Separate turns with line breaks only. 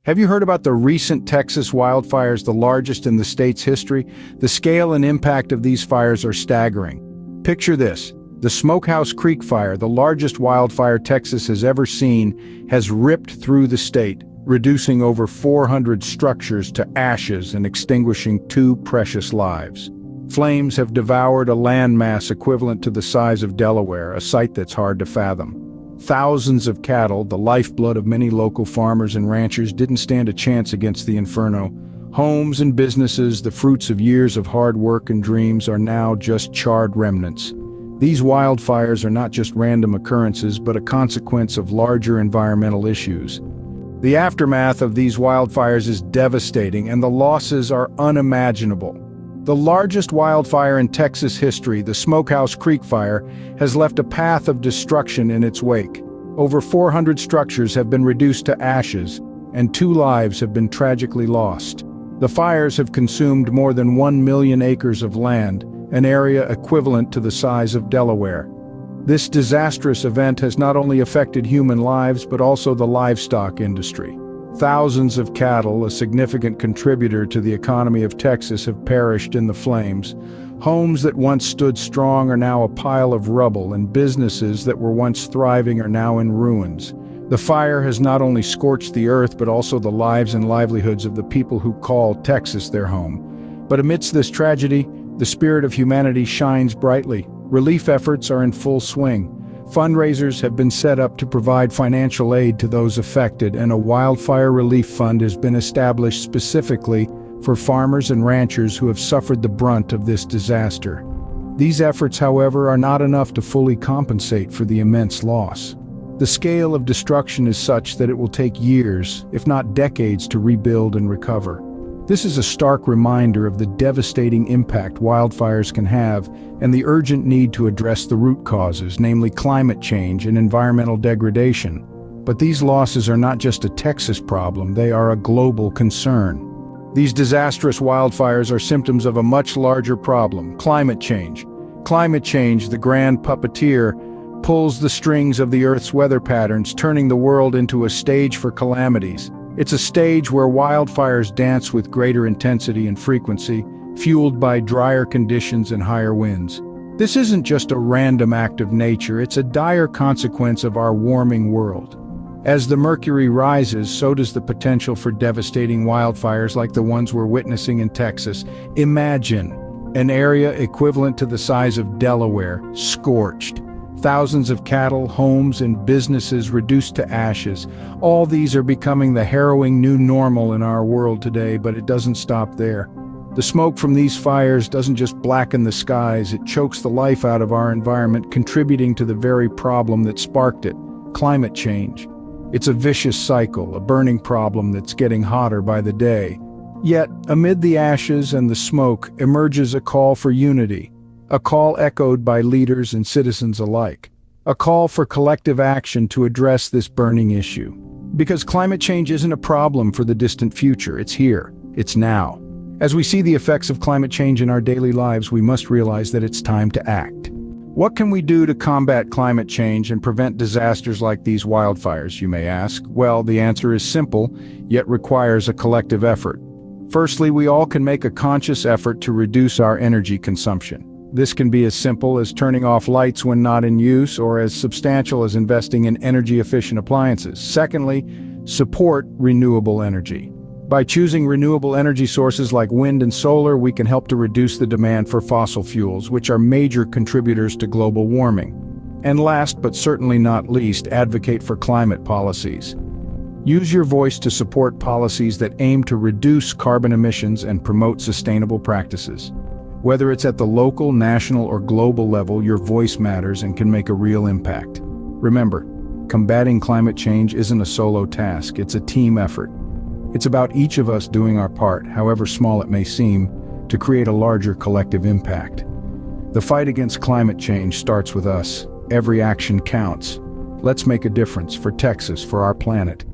Have you heard about the recent Texas wildfires, the largest in the state's history? The scale and impact of these fires are staggering. Picture this. The Smokehouse Creek fire, the largest wildfire Texas has ever seen, has ripped through the state, reducing over 400 structures to ashes and extinguishing 2 precious lives. Flames have devoured a landmass equivalent to the size of Delaware, a sight that's hard to fathom. Thousands of cattle, the lifeblood of many local farmers and ranchers, didn't stand a chance against the inferno. Homes and businesses, the fruits of years of hard work and dreams, are now just charred remnants. These wildfires are not just random occurrences, but a consequence of larger environmental issues. The aftermath of these wildfires is devastating, and the losses are unimaginable. The largest wildfire in Texas history, the Smokehouse Creek fire, has left a path of destruction in its wake. Over 400 structures have been reduced to ashes, and 2 lives have been tragically lost. The fires have consumed more than 1 million acres of land, an area equivalent to the size of Delaware. This disastrous event has not only affected human lives, but also the livestock industry. Thousands of cattle, a significant contributor to the economy of Texas, have perished in the flames. Homes that once stood strong are now a pile of rubble, and businesses that were once thriving are now in ruins. The fire has not only scorched the earth, but also the lives and livelihoods of the people who call Texas their home. But amidst this tragedy, the spirit of humanity shines brightly. Relief efforts are in full swing. Fundraisers have been set up to provide financial aid to those affected, and a wildfire relief fund has been established specifically for farmers and ranchers who have suffered the brunt of this disaster. These efforts, however, are not enough to fully compensate for the immense loss. The scale of destruction is such that it will take years, if not decades, to rebuild and recover. This is a stark reminder of the devastating impact wildfires can have and the urgent need to address the root causes, namely climate change and environmental degradation. But these losses are not just a Texas problem, they are a global concern. These disastrous wildfires are symptoms of a much larger problem: climate change. Climate change, the grand puppeteer, pulls the strings of the Earth's weather patterns, turning the world into a stage for calamities. It's a stage where wildfires dance with greater intensity and frequency, fueled by drier conditions and higher winds. This isn't just a random act of nature, it's a dire consequence of our warming world. As the mercury rises, so does the potential for devastating wildfires like the ones we're witnessing in Texas. Imagine an area equivalent to the size of Delaware, scorched. Thousands of cattle, homes, and businesses reduced to ashes. All these are becoming the harrowing new normal in our world today, but it doesn't stop there. The smoke from these fires doesn't just blacken the skies, it chokes the life out of our environment, contributing to the very problem that sparked it: climate change. It's a vicious cycle, a burning problem that's getting hotter by the day. Yet, amid the ashes and the smoke emerges a call for unity. A call echoed by leaders and citizens alike. A call for collective action to address this burning issue. Because climate change isn't a problem for the distant future, it's here, it's now. As we see the effects of climate change in our daily lives, we must realize that it's time to act. What can we do to combat climate change and prevent disasters like these wildfires, you may ask? Well, the answer is simple, yet requires a collective effort. Firstly, we all can make a conscious effort to reduce our energy consumption. This can be as simple as turning off lights when not in use, or as substantial as investing in energy-efficient appliances. Secondly, support renewable energy. By choosing renewable energy sources like wind and solar, we can help to reduce the demand for fossil fuels, which are major contributors to global warming. And last, but certainly not least, advocate for climate policies. Use your voice to support policies that aim to reduce carbon emissions and promote sustainable practices. Whether it's at the local, national, or global level, your voice matters and can make a real impact. Remember, combating climate change isn't a solo task, it's a team effort. It's about each of us doing our part, however small it may seem, to create a larger collective impact. The fight against climate change starts with us. Every action counts. Let's make a difference for Texas, for our planet,